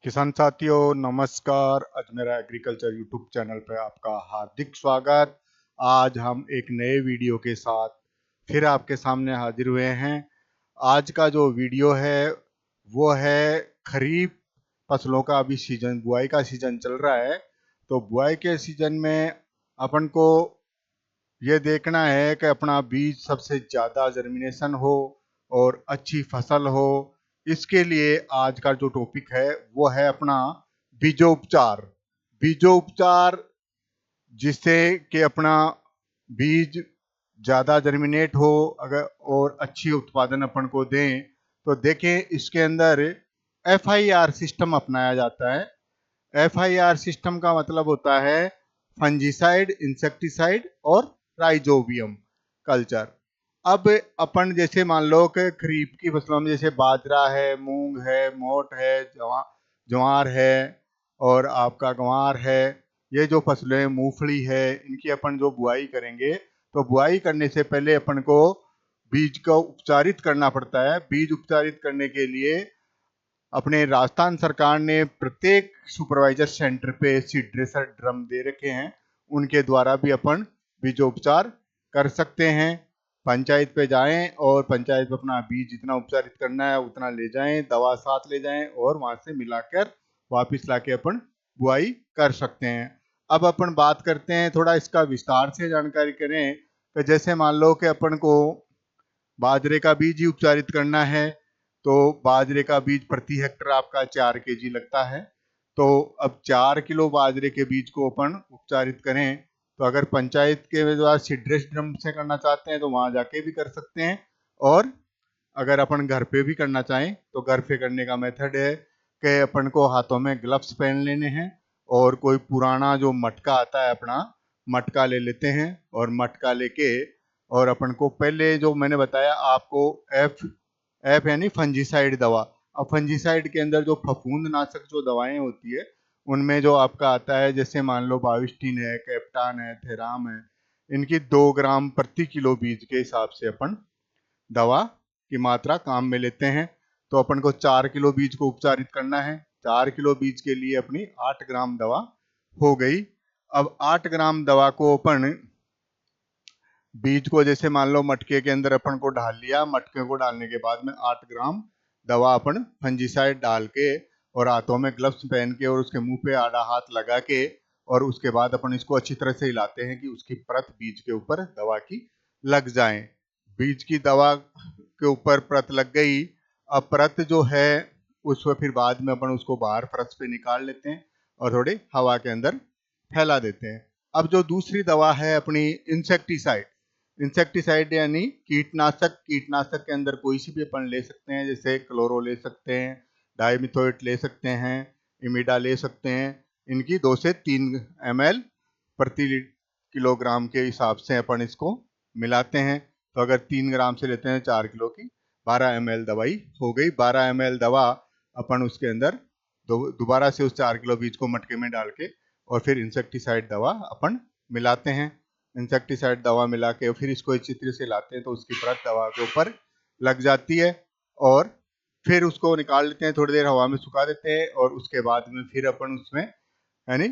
किसान साथियों नमस्कार। अजमेरा एग्रीकल्चर यूट्यूब चैनल पर आपका हार्दिक स्वागत। आज हम एक नए वीडियो के साथ फिर आपके सामने हाजिर हुए हैं। आज का जो वीडियो है वो है खरीफ फसलों का। अभी सीजन बुआई का सीजन चल रहा है, तो बुआई के सीजन में अपन को ये देखना है कि अपना बीज सबसे ज़्यादा जर्मिनेशन हो और अच्छी फसल हो। इसके लिए आज का जो टॉपिक है वो है अपना बीजोपचार। बीजोपचार जिससे कि अपना बीज ज़्यादा जर्मिनेट हो अगर और अच्छी उत्पादन अपन को दें, तो देखें इसके अंदर FIR सिस्टम अपनाया जाता है। FIR सिस्टम का मतलब होता है फंजीसाइड, इंसेक्टिसाइड और राइजोबियम कल्चर। अब अपन जैसे मान लो कि खरीफ की फसलों में जैसे बाजरा है, मूंग है, मोट है, ज्वार है और आपका गंवार है, ये जो फसलें, मूंगफली है, इनकी अपन जो बुआई करेंगे तो बुआई करने से पहले अपन को बीज को उपचारित करना पड़ता है। बीज उपचारित करने के लिए अपने राजस्थान सरकार ने प्रत्येक सुपरवाइजर सेंटर पे सीड ड्रेसर ड्रम दे रखे हैं, उनके द्वारा भी अपन बीजोपचार कर सकते हैं। पंचायत पे जाएं और पंचायत पे अपना बीज जितना उपचारित करना है उतना ले जाएं, दवा साथ ले जाएं और वहां से मिलाकर वापिस लाके अपन बुआई कर सकते हैं। अब अपन बात करते हैं, थोड़ा इसका विस्तार से जानकारी करें। तो जैसे मान लो कि अपन को बाजरे का बीज ही उपचारित करना है, तो बाजरे का बीज प्रति हेक्टर आपका 4 kg लगता है। तो अब 4 किलो बाजरे के बीज को अपन उपचारित करें, तो अगर पंचायत के द्वारा सीड्रेस ड्रम से करना चाहते हैं तो वहां जाके भी कर सकते हैं, और अगर अपन घर पे भी करना चाहें तो घर पे करने का मेथड है कि अपन को हाथों में ग्लव्स पहन लेने हैं और कोई पुराना जो मटका आता है अपना मटका ले लेते हैं, और मटका लेके और अपन को पहले जो मैंने बताया आपको एफ एफ यानी फंजीसाइड दवा। अब फंजीसाइड के अंदर जो फफूंदनाशक जो दवाएं होती है उनमें जो आपका आता है, जैसे मान लो बाविस्टीन है, कैप्टान है, थेराम है, इनकी 2 ग्राम प्रति किलो बीज के हिसाब से अपन दवा की मात्रा काम में लेते हैं। तो अपन को 4 किलो बीज को उपचारित करना है। 4 किलो बीज के लिए अपनी 8 ग्राम दवा हो गई। अब 8 ग्राम दवा को अपन बीज को जैसे मान लो मटके के अंदर अपन को डाल लिया। मटके को डालने के बाद में 8 ग्राम दवा अपन फंजीसाइड डाल के और हाथों में ग्लव्स पहन के और उसके मुंह पे आधा हाथ लगा के और उसके बाद अपन इसको अच्छी तरह से हिलाते हैं कि उसकी परत बीज के ऊपर दवा की लग जाए। बीज की दवा के ऊपर परत लग गई। अब परत जो है उसको फिर बाद में अपन उसको बाहर फर्श पे निकाल लेते हैं और थोड़ी हवा के अंदर फैला देते हैं। अब जो दूसरी दवा है अपनी इंसेक्टिसाइड। इंसेक्टिसाइड यानी कीटनाशक। कीटनाशक के अंदर कोई सी भी अपन ले सकते हैं, जैसे क्लोरो ले सकते हैं, डाइमिथोएट ले सकते हैं, इमिडा ले सकते हैं। इनकी 2 से 3 ml प्रति किलोग्राम के हिसाब से अपन इसको मिलाते हैं। तो अगर 3 ग्राम से लेते हैं 4 किलो की, 12 ml दवाई हो गई। 12 ml दवा अपन उसके अंदर दोबारा से उस 4 किलो बीज को मटके में डाल के और फिर इंसेक्टिसाइड दवा अपन मिलाते हैं। इंसेक्टिसाइड दवा मिला के फिर इसको अच्छी तरह से लाते हैं तो उसकी परत दवा के ऊपर लग जाती है, और फिर उसको निकाल लेते हैं, थोड़ी देर हवा में सुखा देते हैं और उसके बाद में फिर अपन उसमें यानी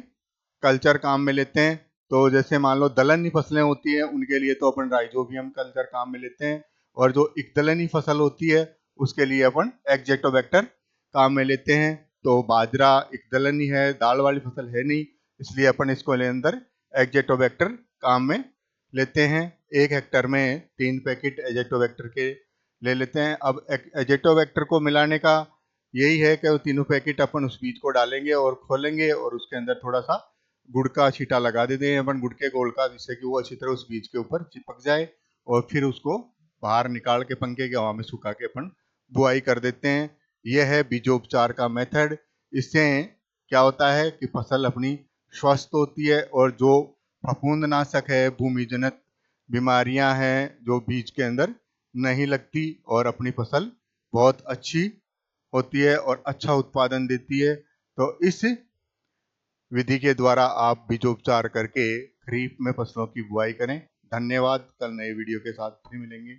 कल्चर काम में लेते हैं। तो जैसे मान लो दलहनी फसलें होती हैं उनके लिए तो अपन राइजोबियम कल्चर काम में लेते हैं, और जो इकदलनी फसल होती है उसके लिए अपन एग्जेक्टोबैक्टर काम में लेते हैं। तो बाजरा इकदलनी है, दाल वाली फसल है नहीं, इसलिए अपन इसको ले अंदर एग्जेक्टोबैक्टर काम में लेते हैं। 1 हेक्टर में 3 पैकेट एजेक्टोबैक्टर के ले लेते हैं। अब एजेक्टोबैक्टर को मिलाने का यही है कि वो तीनों पैकेट अपन उस बीज को डालेंगे और खोलेंगे और उसके अंदर थोड़ा सा गुड़ का छींटा लगा देते हैं अपन, गुड़ के घोल का, जिससे कि वो अच्छी तरह उस बीज के ऊपर चिपक जाए, और फिर उसको बाहर निकाल के पंखे की हवा में सुखा के अपन बुआई कर देते हैं। यह है बीजोपचार का मेथड। इससे क्या होता है कि फसल अपनी स्वस्थ होती है, और जो फफूंदनाशक है, भूमिजनक बीमारियां हैं जो बीज के अंदर नहीं लगती, और अपनी फसल बहुत अच्छी होती है और अच्छा उत्पादन देती है। तो इस विधि के द्वारा आप बीजोपचार करके खरीफ में फसलों की बुआई करें। धन्यवाद। कल नए वीडियो के साथ फिर मिलेंगे।